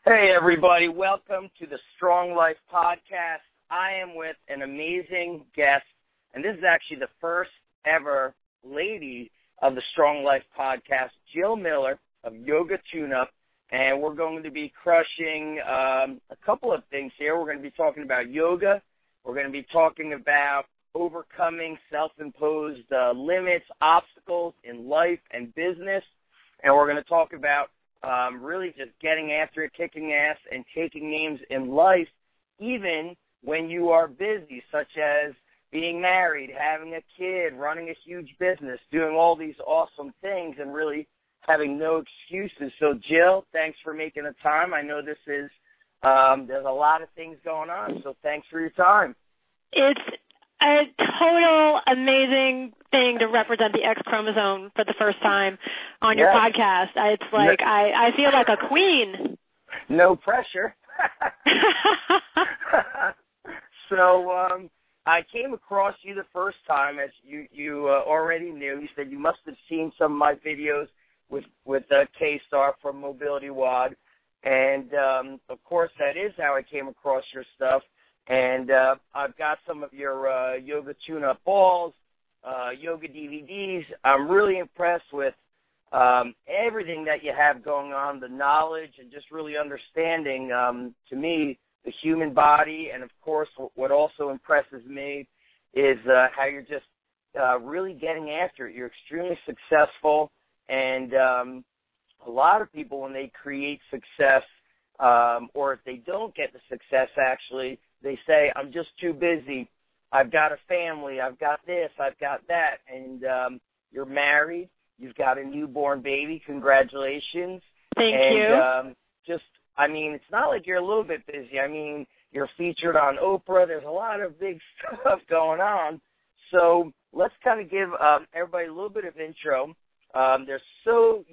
Hey, everybody. Welcome to the Strong Life Podcast. I am with an amazing guest, and this is actually the first ever lady of the Strong Life Podcast, Jill Miller of Yoga Tune-Up, and we're going to be crushing a couple of things here. We're going to be talking about yoga. We're going to be talking about overcoming self-imposed limits, obstacles in life and business, and we're going to talk about really just getting after it, kicking ass, and taking names in life, even when you are busy, such as being married, having a kid, running a huge business, doing all these awesome things, and really having no excuses. So, Jill, thanks for making the time. I know this is, there's a lot of things going on, so thanks for your time. It's a total amazing thing to represent the X chromosome for the first time on your podcast. It's like I feel like a queen. No pressure. So I came across you the first time, as you already knew. You said you must have seen some of my videos with K-Star from Mobility WOD. And, of course, that is how I came across your stuff. And I've got some of your Yoga Tune-Up balls, yoga DVDs. I'm really impressed with everything that you have going on, the knowledge, and just really understanding, to me, the human body. And, of course, what also impresses me is how you're just really getting after it. You're extremely successful, and a lot of people, when they create success, or if they don't get the success, actually, they say, I'm just too busy. I've got a family. I've got this. I've got that. And you're married. You've got a newborn baby. Congratulations. Thank you. It's not like you're a little bit busy. I mean, you're featured on Oprah. There's a lot of big stuff going on. So let's kind of give everybody a little bit of intro. There's so,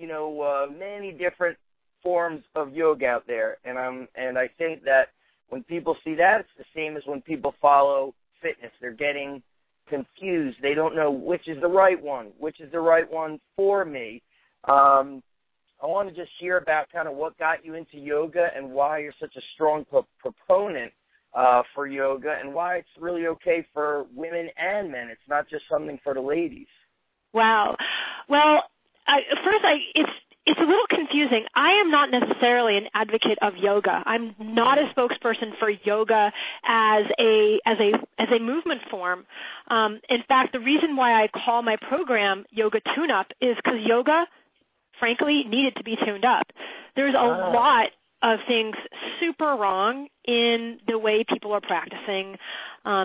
many different forms of yoga out there. And I think that when people see that, it's the same as when people follow fitness. They're getting confused. They don't know which is the right one for me. I want to just hear about kind of what got you into yoga and why you're such a strong proponent for yoga, and why it's really okay for women and men. It's not just something for the ladies. Wow. Well, it's a little confusing. I am not necessarily an advocate of yoga. I'm not a spokesperson for yoga as a movement form. In fact, the reason why I call my program Yoga Tune-Up is because yoga, frankly, needed to be tuned up. There's a lot of things super wrong in the way people are practicing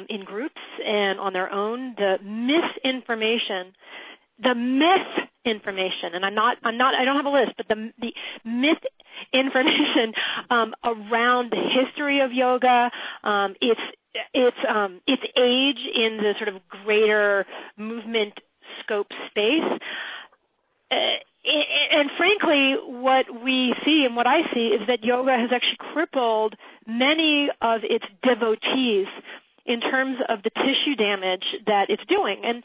in groups and on their own. The misinformation, and I don't have a list, but the misinformation around the history of yoga, its age in the sort of greater movement scope space. And frankly, what we see and what I see is that yoga has actually crippled many of its devotees in terms of the tissue damage that it's doing. And,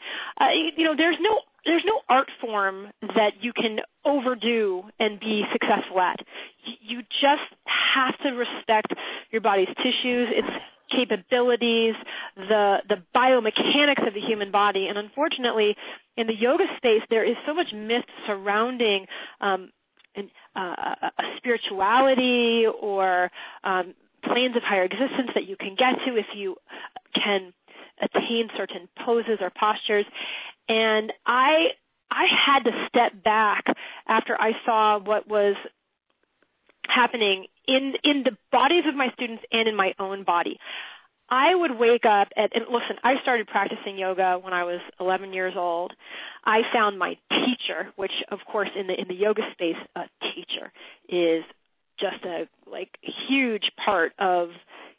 there's no art form that you can overdo and be successful at. You just have to respect your body's tissues, its capabilities, the biomechanics of the human body. And unfortunately, in the yoga space, there is so much myth surrounding a spirituality or planes of higher existence that you can get to if you can attain certain poses or postures. And I had to step back after I saw what was happening in the bodies of my students and in my own body. I would wake up and listen, I started practicing yoga when I was 11 years old. I found my teacher, which of course in the yoga space, a teacher is just a huge part of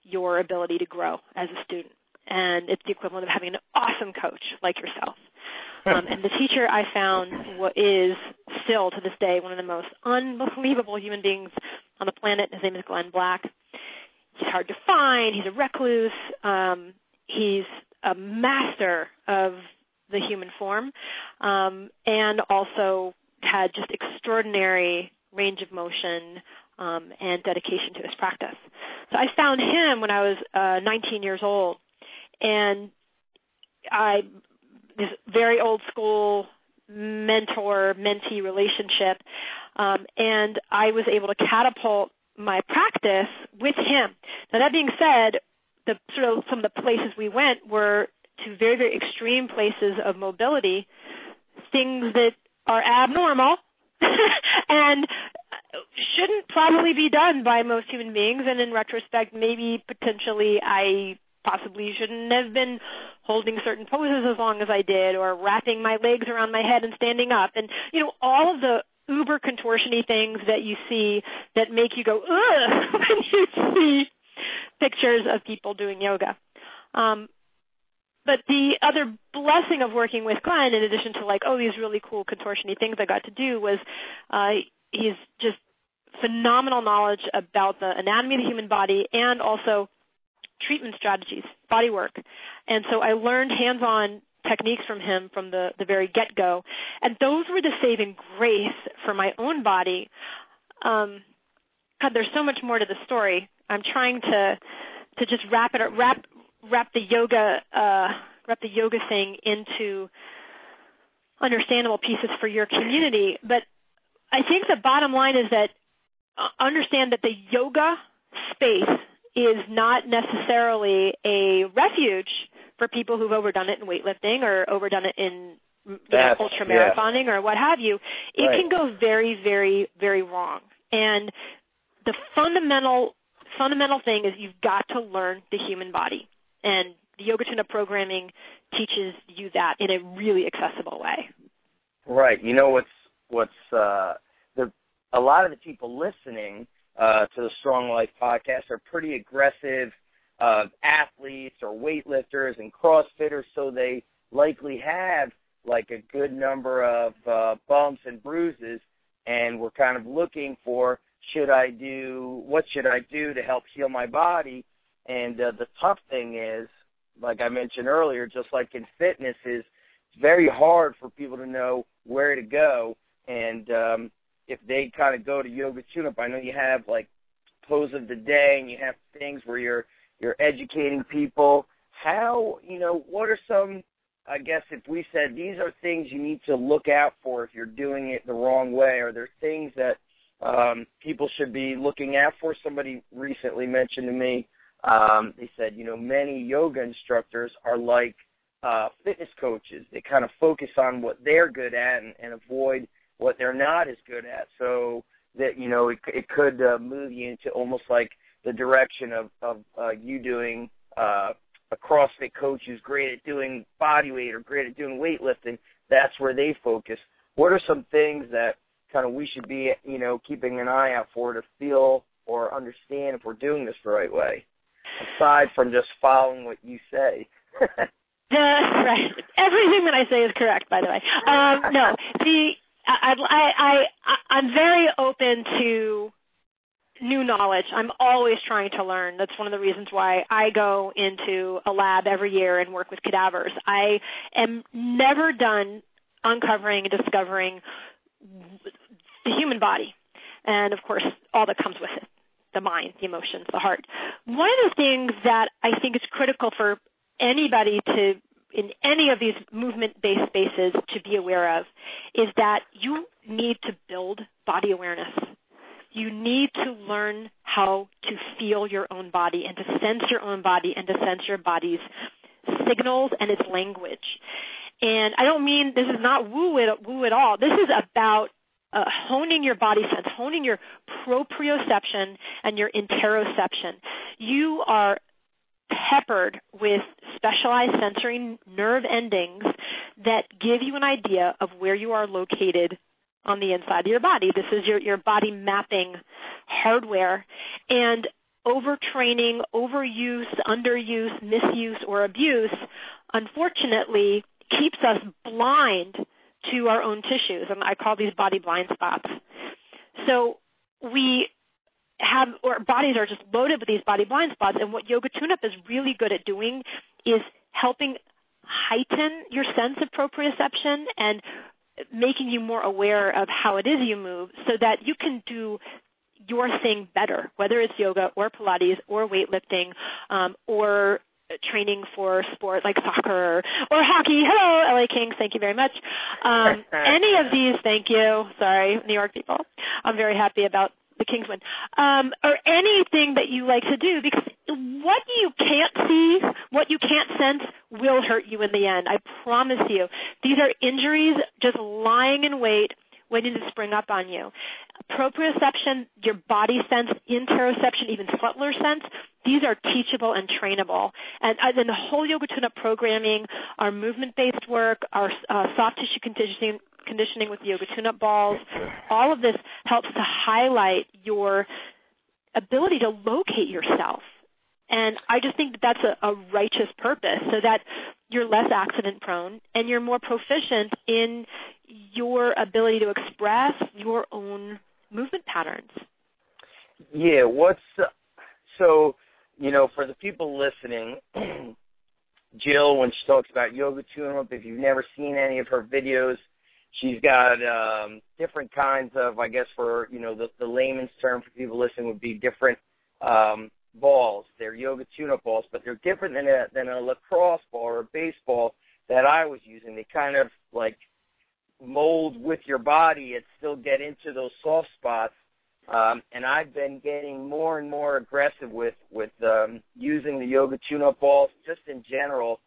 your ability to grow as a student. And it's the equivalent of having an awesome coach like yourself. And the teacher I found is still to this day one of the most unbelievable human beings on the planet. His name is Glenn Black. He's hard to find. He's a recluse. He's a master of the human form, and also had just extraordinary range of motion, and dedication to his practice. So I found him when I was 19 years old, and this very old school mentor-mentee relationship, and I was able to catapult my practice with him. Now, that being said, some of the places we went were to very, very extreme places of mobility, things that are abnormal and shouldn't probably be done by most human beings. And in retrospect, maybe potentially I possibly shouldn't have been holding certain poses as long as I did, or wrapping my legs around my head and standing up. And, all of the uber contortion-y things that you see that make you go, ugh, when you see pictures of people doing yoga. But the other blessing of working with Glenn, in addition to these really cool contortion-y things I got to do, was he's just phenomenal knowledge about the anatomy of the human body and also treatment strategies, body work. And so I learned hands-on techniques from him from the very get-go. And those were the saving grace for my own body. God, there's so much more to the story. I'm trying to just wrap the yoga thing into understandable pieces for your community. But I think the bottom line is that understand that the yoga space is not necessarily a refuge for people who've overdone it in weightlifting or overdone it in ultramarathoning or what have you. It can go very, very, very wrong. And the fundamental thing is you've got to learn the human body. And the Yoga Tune-Up programming teaches you that in a really accessible way. Right. A lot of the people listening to the Strong Life podcast are pretty aggressive athletes or weightlifters and CrossFitters, so they likely have a good number of bumps and bruises, and we're kind of looking for what should I do to help heal my body? And the tough thing is, like I mentioned earlier, just like in fitness, it's very hard for people to know where to go. And if they kind of go to Yoga Tune-Up, I know you have pose of the day, and you have things where you're educating people. How, what are some, I guess if we said these are things you need to look out for if you're doing it the wrong way, are there things that people should be looking out for? Somebody recently mentioned to me, they said, many yoga instructors are like fitness coaches. They kind of focus on what they're good at and avoid what they're not as good at. So that, it could move you into almost like the direction of you doing a CrossFit coach who's great at doing body weight or great at doing weightlifting. That's where they focus. What are some things that kind of we should be, keeping an eye out for to feel or understand if we're doing this the right way, aside from just following what you say? Right. Everything that I say is correct, by the way. No, I'm very open to new knowledge. I'm always trying to learn. That's one of the reasons why I go into a lab every year and work with cadavers. I am never done uncovering and discovering the human body and, of course, all that comes with it, the mind, the emotions, the heart. One of the things that I think is critical for anybody to, in any of these movement-based spaces, to be aware of is that you need to build body awareness. You need to learn how to feel your own body and to sense your own body and to sense your body's signals and its language. And I don't mean this is not woo at all. This is about honing your body sense, honing your proprioception and your interoception. You are peppered with specialized sensory nerve endings that give you an idea of where you are located on the inside of your body. This is your body mapping hardware. And overtraining, overuse, underuse, misuse, or abuse, unfortunately, keeps us blind to our own tissues. And I call these body blind spots. So our bodies are just loaded with these body blind spots. And what Yoga Tune-Up is really good at doing is helping heighten your sense of proprioception and making you more aware of how it is you move so that you can do your thing better, whether it's yoga or Pilates or weightlifting or training for sport like soccer or hockey. Hello, LA Kings. Thank you very much. Any of these, thank you. Sorry, New York people. I'm very happy about the Kings win. Or anything that you like to do, because what you can't see, what you can't sense will hurt you in the end. I promise you. These are injuries just lying in wait, waiting to spring up on you. Proprioception, your body sense, interoception, even subtler sense, these are teachable and trainable. And then the whole yoga tune-up programming, our movement-based work, our soft tissue conditioning with yoga tune-up balls, all of this helps to highlight your ability to locate yourself. And I just think that that's a righteous purpose, so that you're less accident-prone and you're more proficient in your ability to express your own movement patterns. Yeah, so, for the people listening, Jill, when she talks about yoga tune-up, if you've never seen any of her videos, she's got different kinds of, I guess for, the layman's term for people listening would be different balls. They're yoga tune-up balls, but they're different than a lacrosse ball or a baseball that I was using. They kind of like mold with your body and still get into those soft spots. And I've been getting more and more aggressive with using the yoga tune-up balls, just in general,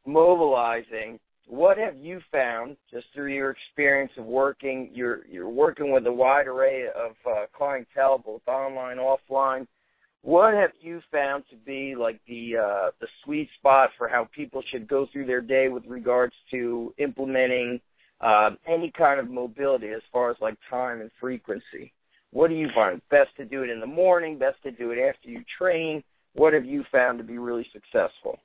mobilizing. What have you found, just through your experience of working? You're working with a wide array of clientele, both online, offline. What have you found to be like the sweet spot for how people should go through their day with regards to implementing any kind of mobility as far as like time and frequency? What do you find? Best to do it in the morning, best to do it after you train? What have you found to be really successful?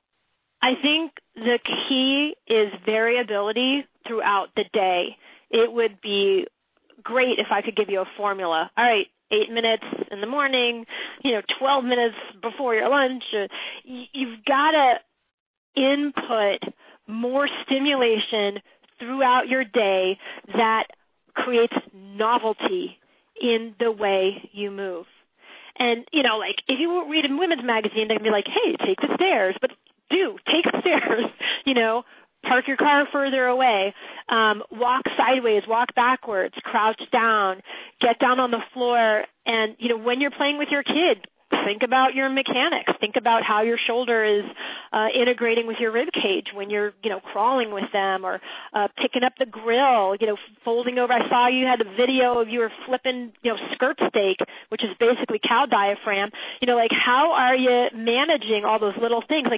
I think the key is variability throughout the day. It would be great if I could give you a formula. All right, 8 minutes in the morning, 12 minutes before your lunch. You've got to input more stimulation throughout your day that creates novelty in the way you move. And, like if you read a women's magazine, they'd be like, hey, take the stairs. But take the stairs, park your car further away, walk sideways, walk backwards, crouch down, get down on the floor. And, when you're playing with your kid, think about your mechanics. Think about how your shoulder is integrating with your rib cage when you're, crawling with them, or picking up the grill, folding over. I saw you had a video of you were flipping, skirt steak, which is basically cow diaphragm. How are you managing all those little things?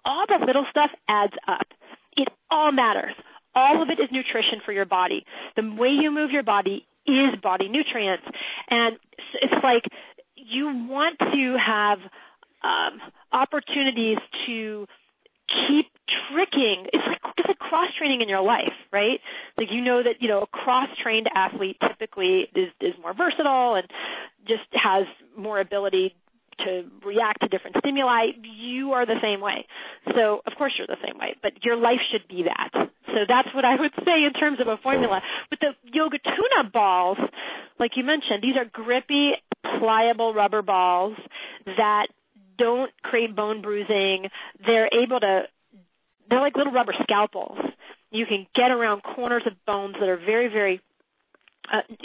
All the little stuff adds up. It all matters. All of it is nutrition for your body. The way you move your body is body nutrients. And it's like you want to have opportunities to keep tricking. It's like cross-training in your life, right? Like that, a cross-trained athlete typically is more versatile and just has more ability to react to different stimuli. You are the same way. So, of course, you're the same way, but your life should be that. So that's what I would say in terms of a formula. With the yoga tune-up balls, like you mentioned, these are grippy, pliable rubber balls that don't create bone bruising. They're like little rubber scalpels. You can get around corners of bones that are very, very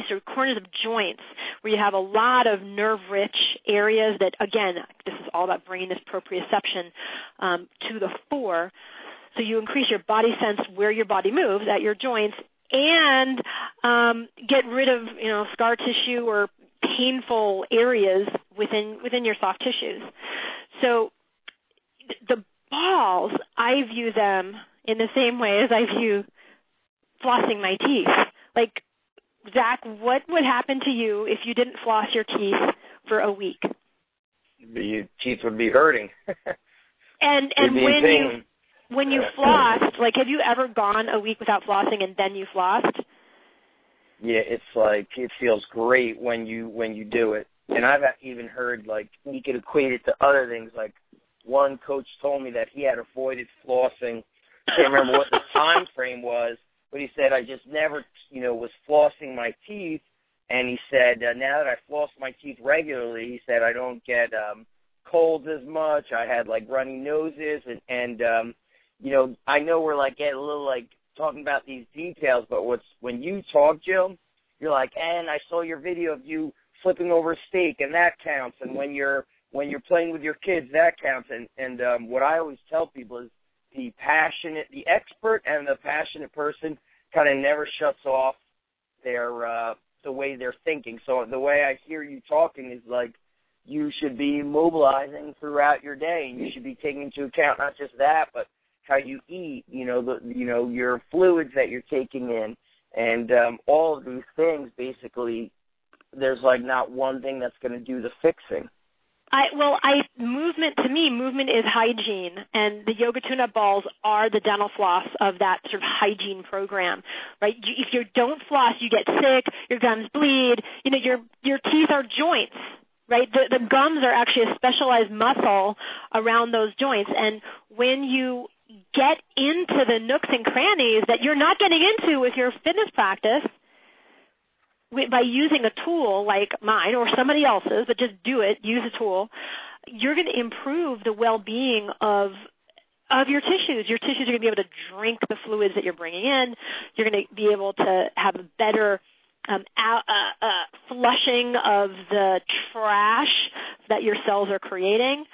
sort of corners of joints where you have a lot of nerve-rich areas that, again, this is all about bringing this proprioception to the fore. So you increase your body sense where your body moves at your joints and get rid of, scar tissue or painful areas within your soft tissues. So the balls, I view them in the same way as I view flossing my teeth. Like, Zach, what would happen to you if you didn't floss your teeth for a week? Your teeth would be hurting. and when you flossed, have you ever gone a week without flossing and then you flossed? Yeah, it's like it feels great when you do it. And I've even heard you could equate it to other things. Like one coach told me that he had avoided flossing. I can't remember what the time frame was, but he said I just never, was flossing my teeth. And he said, now that I floss my teeth regularly, he said I don't get colds as much. I had, like, runny noses. And I know we're, like, getting a little, like, talking about these details, but when you talk, Jill, you're like, and I saw your video of you flipping over a steak, and that counts. And when you're playing with your kids, that counts. And what I always tell people is the expert and the passionate person kind of never shuts off their the way they're thinking. So the way I hear you talking is like you should be mobilizing throughout your day, and you should be taking into account not just that, but how you eat, your fluids that you're taking in, and all of these things. Basically, there's like not one thing that's going to do the fixing. To me, movement is hygiene, and the yoga tune-up balls are the dental floss of that sort of hygiene program, right? If you don't floss, you get sick, your gums bleed, your teeth are joints, right? The gums are actually a specialized muscle around those joints, and when you get into the nooks and crannies that you're not getting into with your fitness practice, by using a tool like mine or somebody else's, but just do it, use a tool, you're going to improve the well-being of your tissues. Your tissues are going to be able to drink the fluids that you're bringing in. You're going to be able to have a better flushing of the trash that your cells are creating.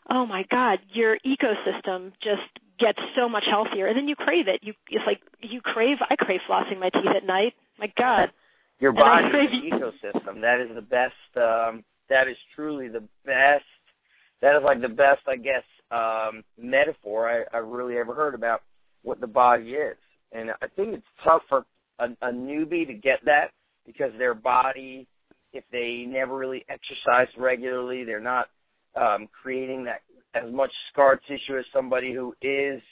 Oh, my God, your ecosystem just gets so much healthier, and then you crave it. I crave flossing my teeth at night. My God. Your body is an ecosystem. That is the best. That is truly the best. That is like the best, I guess, metaphor I really ever heard about what the body is. And I think it's tough for a newbie to get that because their body, if they never really exercise regularly, they're not creating that as much scar tissue as somebody who is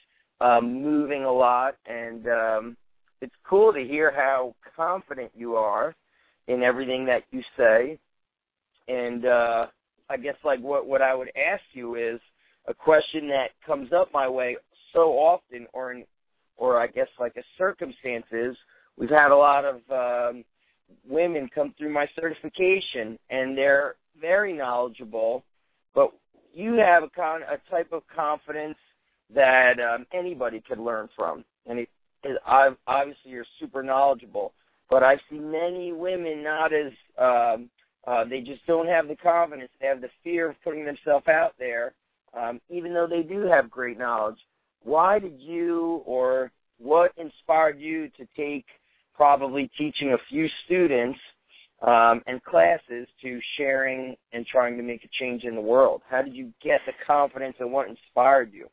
moving a lot. And it's cool to hear how confident you are in everything that you say. And I guess like what I would ask you is a question that comes up my way so often, or I guess like a circumstance is, we've had a lot of women come through my certification, and they're very knowledgeable, but you have a type of confidence that anybody could learn from. And obviously you're super knowledgeable, but I've seen many women not as, they just don't have the confidence. They have the fear of putting themselves out there, even though they do have great knowledge. Why did you, or what inspired you to take probably teaching a few students and classes to sharing and trying to make a change in the world? How did you get the confidence, and what inspired you?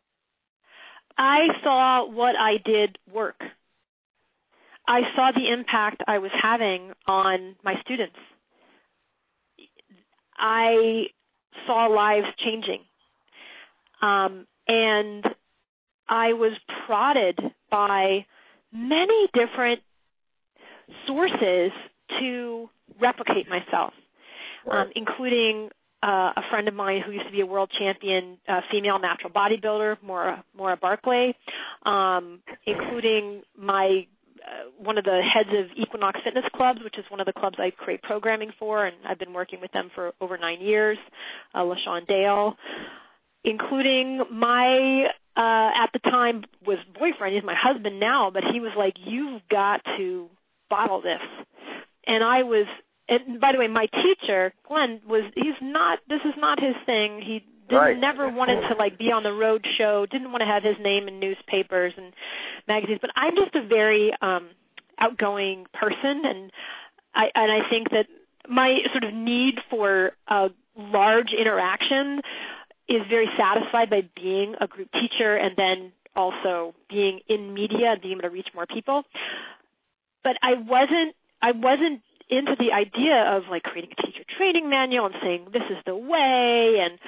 I saw what I did work. I saw the impact I was having on my students. I saw lives changing. And I was prodded by many different sources to replicate myself, including a friend of mine who used to be a world champion female natural bodybuilder, Maura Barclay, including my one of the heads of Equinox Fitness Clubs, which is one of the clubs I create programming for, and I've been working with them for over 9 years, LaShawn Dale, including my, at the time, was boyfriend. He's my husband now, but he was like, you've got to bottle this. And I was, and by the way, my teacher, Glenn, this is not his thing. He never wanted to like be on the road show, didn't want to have his name in newspapers and magazines, but I'm just a very outgoing person, and I think that my sort of need for large interaction is very satisfied by being a group teacher and then also being in media and being able to reach more people. But I wasn't into the idea of like creating a teacher training manual and saying this is the way, and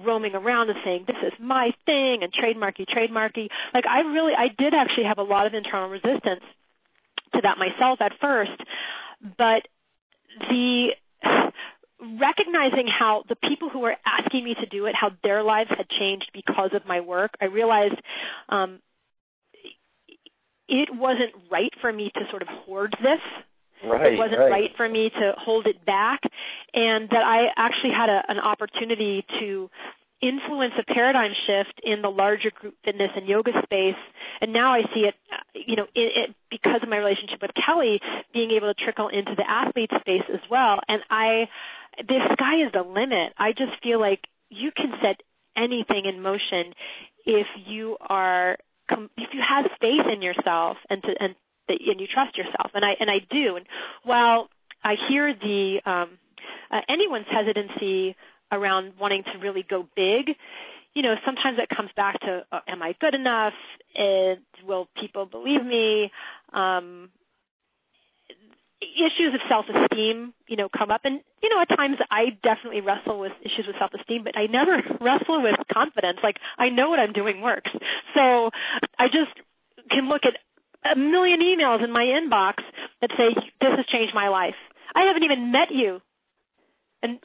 roaming around and saying this is my thing and trademarky. Like I did actually have a lot of internal resistance to that myself at first, but the recognizing how the people who were asking me to do it, how their lives had changed because of my work, I realized it wasn't right for me to sort of hoard this. Right, it wasn't right for me to hold it back, and that I actually had an opportunity to influence a paradigm shift in the larger group fitness and yoga space. And now I see it, because of my relationship with Kelly, being able to trickle into the athlete space as well. And the sky is the limit. I just feel like you can set anything in motion if you have faith in yourself and you trust yourself. And I do. And while I hear anyone's hesitancy around wanting to really go big, sometimes it comes back to, am I good enough? Will people believe me? Issues of self-esteem, come up. And, at times I definitely wrestle with issues with self-esteem, but I never wrestle with confidence. Like, I know what I'm doing works. So I just can look at a million emails in my inbox that say, this has changed my life. I haven't even met you. And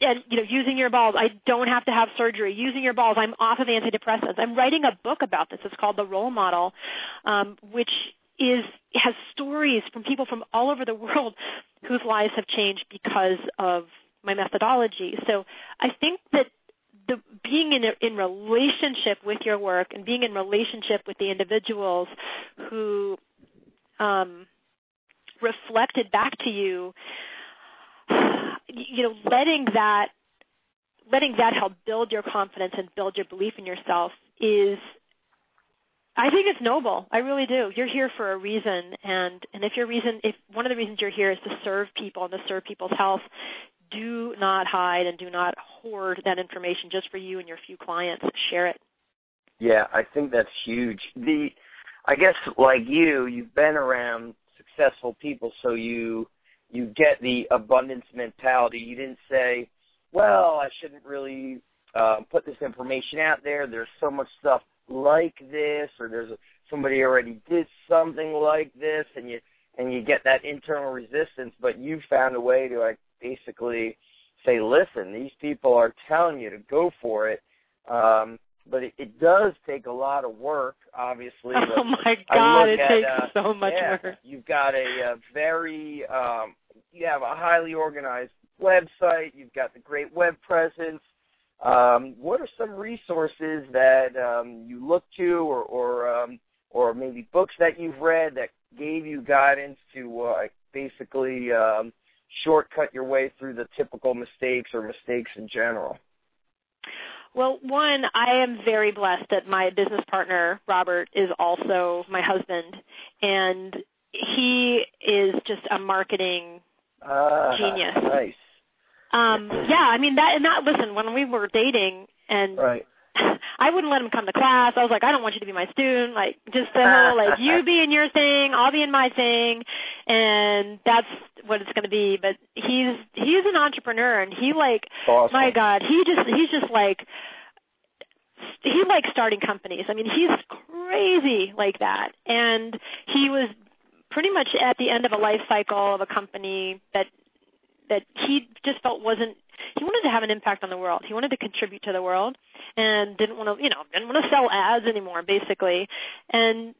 using your balls, I don't have to have surgery. Using your balls, I'm off of antidepressants. I'm writing a book about this. It's called The Role Model, which has stories from people from all over the world whose lives have changed because of my methodology. So I think that being in relationship with your work and being in relationship with the individuals who reflected back to you, letting that help build your confidence and build your belief in yourself I think it's noble. I really do. You're here for a reason, and if one of the reasons you're here is to serve people and to serve people's health, do not hide and do not hoard that information just for you and your few clients. Share it. Yeah, I think that's huge. I guess like you've been around successful people, so you get the abundance mentality. You didn't say, well, I shouldn't really put this information out there. There's so much stuff like this, or somebody already did something like this, and you get that internal resistance. But you found a way to basically say, listen, these people are telling you to go for it. But it does take a lot of work, obviously. Oh, my God, it takes so much work. You've got you have a highly organized website. You've got the great web presence. What are some resources that you look to or maybe books that you've read that gave you guidance to basically shortcut your way through the typical mistakes or mistakes in general? Well, one, I am very blessed that my business partner, Robert, is also my husband, and he is just a marketing genius. Nice. Listen, when we were dating, and right. I wouldn't let him come to class. I was like, I don't want you to be my student. Like, just the whole, you be in your thing, I'll be in my thing, and that's what it's going to be. But he's an entrepreneur, and awesome. My God, he likes starting companies. I mean, he's crazy like that. And he was pretty much at the end of a life cycle of a company that he just felt he wanted to have an impact on the world. He wanted to contribute to the world and didn't want to sell ads anymore, basically. And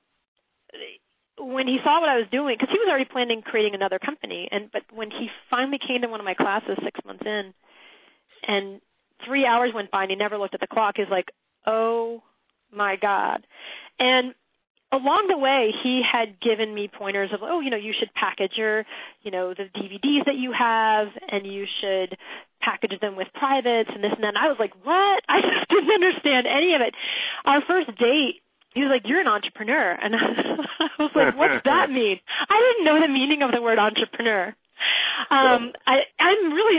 when he saw what I was doing, because he was already planning creating another company, but when he finally came to one of my classes 6 months in, and 3 hours went by and he never looked at the clock, he's like, oh my God. And along the way, he had given me pointers of, you should package the DVDs that you have, and you should package them with privates and this and that. And I was like, what? I just didn't understand any of it. Our first date, he was like, you're an entrepreneur. And I was like, what's that mean? I didn't know the meaning of the word entrepreneur. I'm really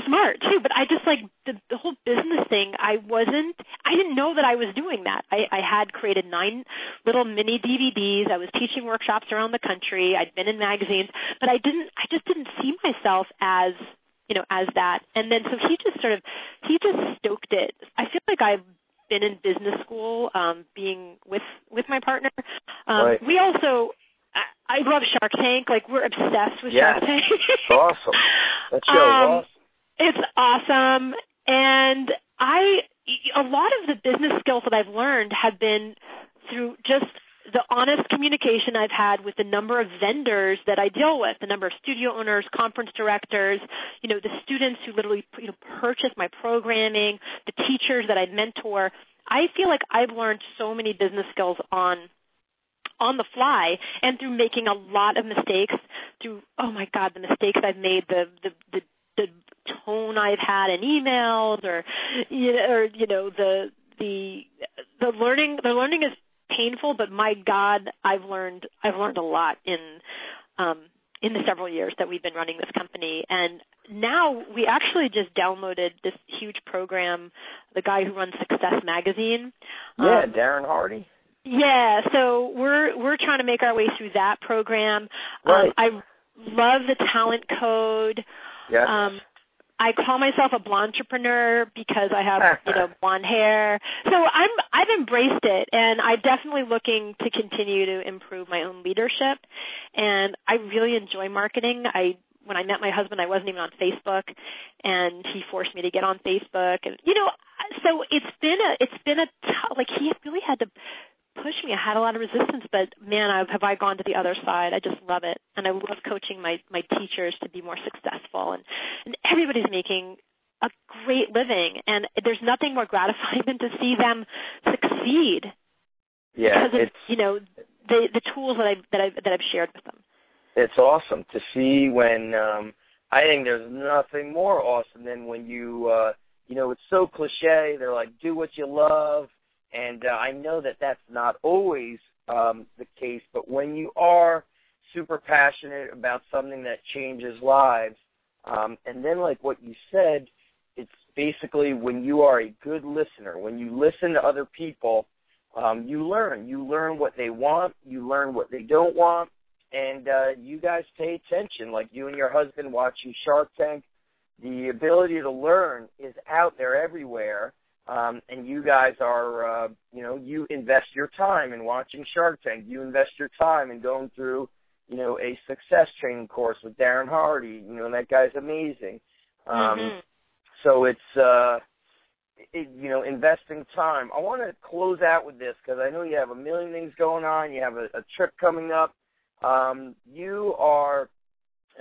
smart too, but I just the whole business thing. I didn't know that I was doing that. I had created 9 little mini DVDs. I was teaching workshops around the country. I'd been in magazines, but I just didn't see myself as that. And then so he just stoked it. I feel like I've been in business school, being with my partner. Right. We also. I love Shark Tank. We're obsessed with Shark Tank. It's awesome. That show's awesome. It's awesome. And a lot of the business skills that I've learned have been through just the honest communication I've had with the number of vendors that I deal with, the number of studio owners, conference directors, the students who literally, purchase my programming, the teachers that I mentor, I feel like I've learned so many business skills on the fly and through making a lot of mistakes, through, oh my God, the mistakes I've made, the tone I've had in emails, or the learning is painful, but my God, I've learned a lot in the several years that we've been running this company. And now we actually just downloaded this huge program, the guy who runs Success Magazine. Yeah, Darren Hardy. Yeah, so we're trying to make our way through that program. Right. I love the talent code. Yes. I call myself a blonde entrepreneur because I have, blonde hair. So I've embraced it, and I'm definitely looking to continue to improve my own leadership. And I really enjoy marketing. When I met my husband, I wasn't even on Facebook, and he forced me to get on Facebook. And so it's been a he really had to push me. I had a lot of resistance, but man, have I gone to the other side. I just love it. And I love coaching my teachers to be more successful. And everybody's making a great living. And there's nothing more gratifying than to see them succeed. Yeah, because of, the tools that I've shared with them. It's awesome to see when, I think there's nothing more awesome than when you, it's so cliche. They're like, do what you love. And I know that that's not always the case, but when you are super passionate about something that changes lives, and then like what you said, it's basically when you are a good listener, when you listen to other people, you learn. You learn what they want, you learn what they don't want, and you guys pay attention. Like you and your husband watching Shark Tank, the ability to learn is out there everywhere. And you guys are, you invest your time in watching Shark Tank. You invest your time in going through, a success training course with Darren Hardy. That guy's amazing. So it's, investing time. I want to close out with this because I know you have a million things going on. You have a trip coming up. You are,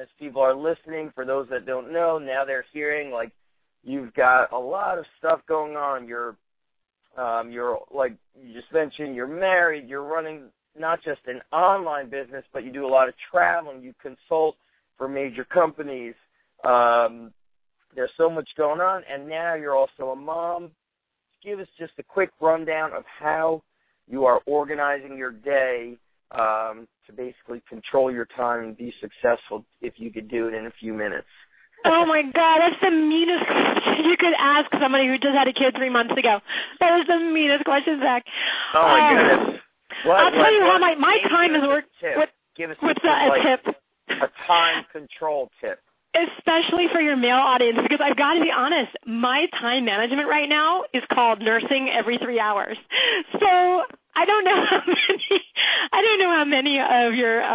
as people are listening, for those that don't know, now they're hearing, like, you've got a lot of stuff going on. You're like you just mentioned, you're married. You're running not just an online business, but you do a lot of traveling. You consult for major companies. There's so much going on, and now you're also a mom. Give us just a quick rundown of how you are organizing your day to basically control your time and be successful, if you could do it in a few minutes. Oh, my God, that's the meanest question you could ask somebody who just had a kid 3 months ago. That is the meanest question, Zach. Oh, my goodness. I'll tell you how my time is working. Give us what's a tip? A time control tip. Especially for your male audience, because I've got to be honest, my time management right now is called nursing every 3 hours. So I don't know how many of your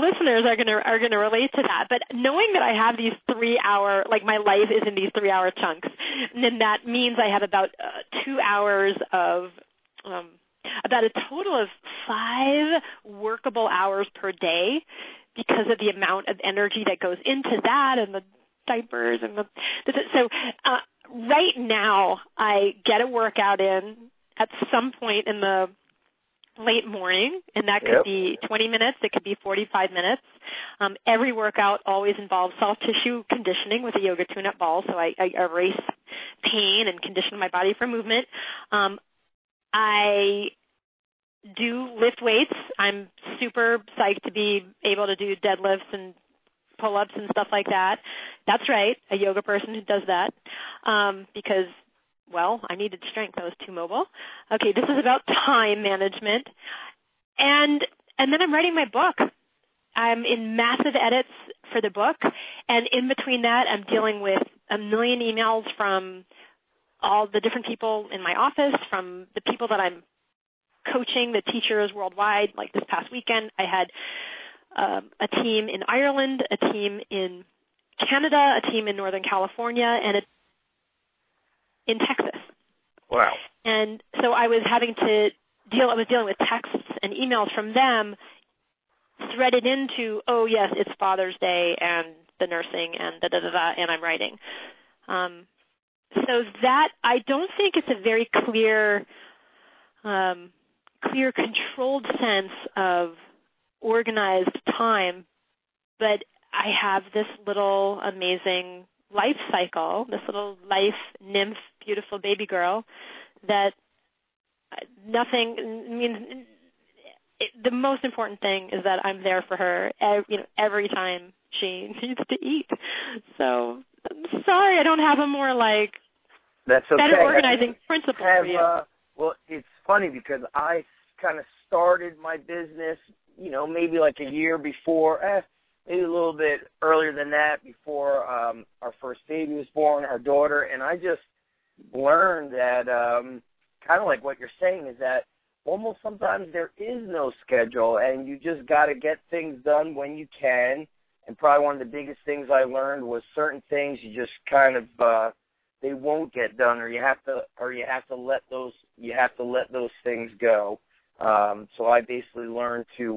listeners are gonna relate to that. But knowing that I have these 3 hour, like my life is in these 3 hour chunks, and then that means I have about 2 hours of about a total of 5 workable hours per day, because of the amount of energy that goes into that and the diapers and so right now I get a workout in at some point in the late morning, and that could be 20 minutes, it could be 45 minutes. Every workout always involves soft tissue conditioning with a yoga tune-up ball, so I erase pain and condition my body for movement. I do lift weights. I'm super psyched to be able to do deadlifts and pull-ups and stuff like that. That's right, a yoga person who does that because, well, I needed strength. I was too mobile. Okay, this is about time management. And then I'm writing my book. I'm in massive edits for the book, and in between that, I'm dealing with a million emails from all the different people in my office, from the people that I'm coaching, the teachers worldwide. Like this past weekend, I had a team in Ireland, a team in Canada, a team in Northern California, and in Texas. Wow. And so I was having to I was dealing with texts and emails from them threaded into, oh, yes, it's Father's Day and the nursing and da-da-da-da, and I'm writing. So that, I don't think it's a very clear, controlled sense of organized time, but I have this little amazing life cycle, this little life nymph, beautiful baby girl, that the most important thing is that I'm there for her, every time she needs to eat. So I'm sorry I don't have a more that's okay. better organizing principle for you. Well, it's funny because I kind of started my business, maybe like a year before, maybe a little bit earlier than that, before our first baby was born, our daughter, and I just learned that kind of like what you're saying is that almost sometimes there is no schedule, and you just got to get things done when you can. And probably one of the biggest things I learned was certain things you just kind of they won't get done, or you have to let those things go. So I basically learned to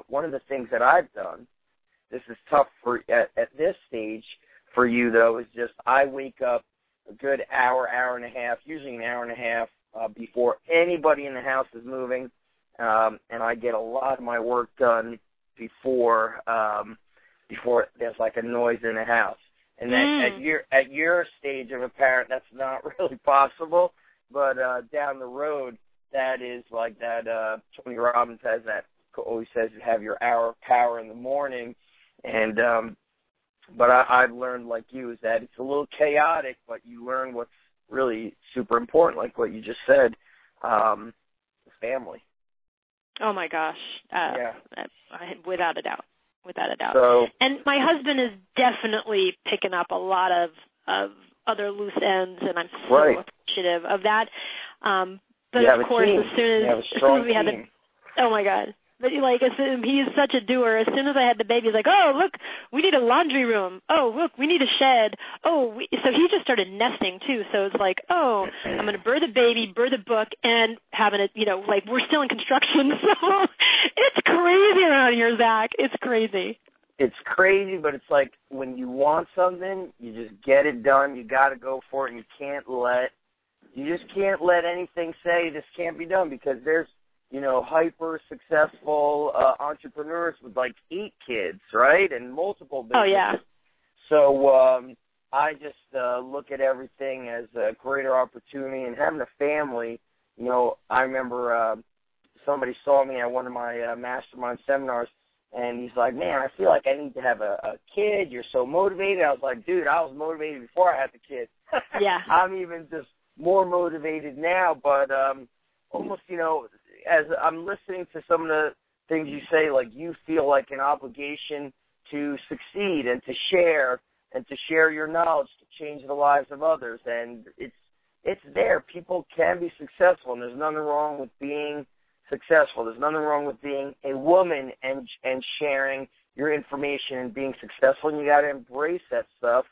one of the things that I've done. This is tough at this stage for you though. Is just I wake up a good hour and a half, usually an hour and a half before anybody in the house is moving, and I get a lot of my work done before there's like a noise in the house. And that at your stage of a parent, that's not really possible. But down the road, that is like that. Tony Robbins has that. Always says you have your hour of power in the morning. And but I've learned, like you, is that it's a little chaotic, but you learn what's really super important, like what you just said, family. Oh my gosh! Yeah. Without a doubt. So, and my husband is definitely picking up a lot of other loose ends, and I'm so appreciative of that. But of course, as soon as we had oh my God. But he's such a doer. As soon as I had the baby, he's like, oh, look, we need a laundry room. Oh, look, we need a shed. So he just started nesting too. So it's like, oh, I'm going to birth a baby, birth a book, and having it, we're still in construction. So it's crazy around here, Zach. It's crazy. It's crazy, but it's like when you want something, you just get it done. You got to go for it, and you just can't let anything say this can't be done, because there's hyper successful entrepreneurs with 8 kids, right? And multiple businesses. Oh, yeah. So I just look at everything as a greater opportunity, and having a family. I remember somebody saw me at one of my mastermind seminars, and he's like, man, I feel like I need to have a kid. You're so motivated. I was like, dude, I was motivated before I had the kid. Yeah. I'm even just more motivated now, but almost, as I'm listening to some of the things you say, you feel like an obligation to succeed and to share your knowledge to change the lives of others. And it's there. People can be successful, and there's nothing wrong with being successful. There's nothing wrong with being a woman and sharing your information and being successful, and you got to embrace that stuff.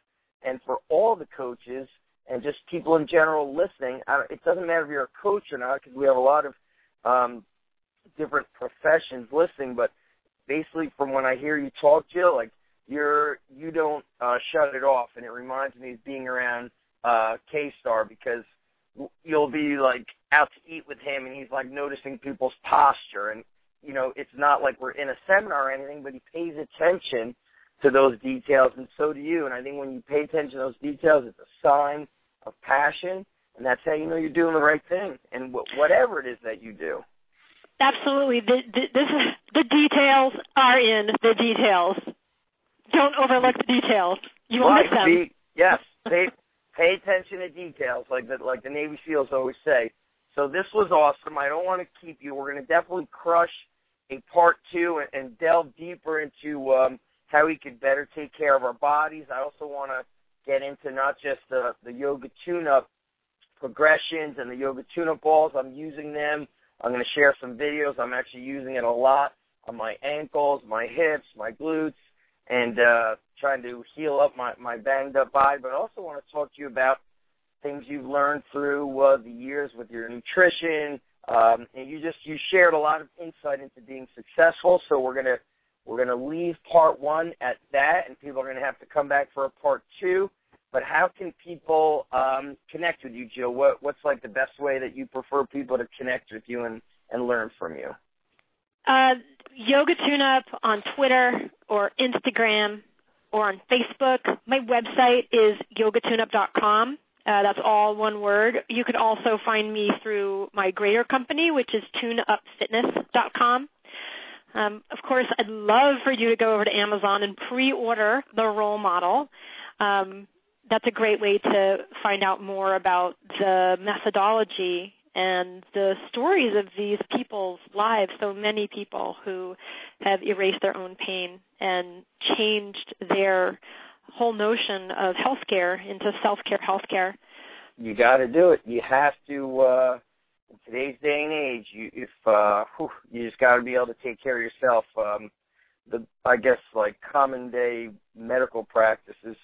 And for all the coaches and just people in general listening, it doesn't matter if you're a coach or not, because we have a lot of different professions listening, but basically from when I hear you talk, Jill, you don't shut it off, and it reminds me of being around K-Star, because you'll be out to eat with him, and he's noticing people's posture, and it's not like we're in a seminar or anything, but he pays attention to those details, and so do you. And I think when you pay attention to those details, it's a sign of passion. And that's how you know you're doing the right thing, and whatever it is that you do. Absolutely. The details are in the details. Don't overlook the details. You will miss them. Yes. Pay attention to details, like the Navy SEALs always say. So this was awesome. I don't want to keep you. We're going to definitely crush a part 2 and delve deeper into how we could better take care of our bodies. I also want to get into not just the yoga tune-up progressions and the yoga tune-up balls. I'm using them. I'm going to share some videos. I'm actually using it a lot on my ankles, my hips, my glutes, and trying to heal up my banged-up body. But I also want to talk to you about things you've learned through the years with your nutrition, And you shared a lot of insight into being successful. So we're gonna leave part 1 at that, and people are gonna have to come back for a part 2. But how can people connect with you, Jill? What's like the best way that you prefer people to connect with you and learn from you? Yoga Tune-Up on Twitter or Instagram or on Facebook. My website is yogatune-up.com. That's all one word. You can also find me through my greater company, which is tuneupfitness.com. Of course, I'd love for you to go over to Amazon and pre-order the role model. That's a great way to find out more about the methodology and the stories of these people's lives, so many people who have erased their own pain and changed their whole notion of healthcare into self-care healthcare. You got to do it. You have to, in today's day and age, you just got to be able to take care of yourself. I guess, like, common day medical practice is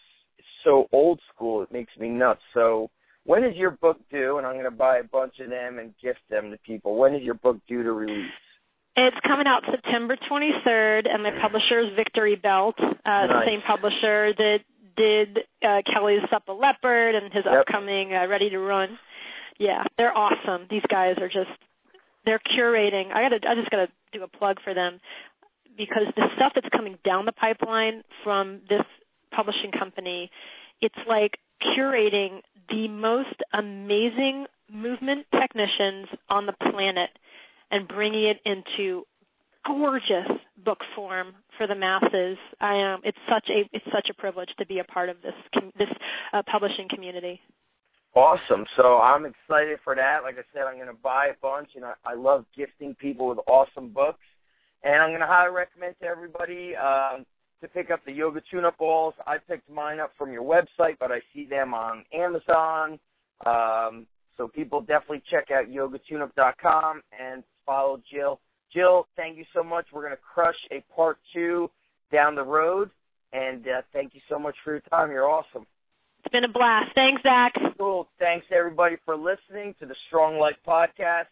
so old school, it makes me nuts. So when is your book due? And I'm going to buy a bunch of them and gift them to people. When is your book due to release? It's coming out September 23rd, and my publisher is Victory Belt, nice. The same publisher that did Kelly's Sup a Leopard and his upcoming Ready to Run. Yeah, they're awesome. These guys are they're curating. I just got to do a plug for them, because the stuff that's coming down the pipeline from this publishing company, it's like curating the most amazing movement technicians on the planet and bringing it into gorgeous book form for the masses. It's such a privilege to be a part of this publishing community. Awesome. So I'm excited for that. Like I said, I'm going to buy a bunch, and I love gifting people with awesome books. And I'm going to highly recommend to everybody to pick up the Yoga Tune-Up balls. I picked mine up from your website, but I see them on Amazon. So people definitely check out yogatune-up.com and follow Jill. Jill, thank you so much. We're going to crush a part 2 down the road. And thank you so much for your time. You're awesome. It's been a blast. Thanks, Zach. Cool. Thanks, everybody, for listening to the Strong Life Podcast.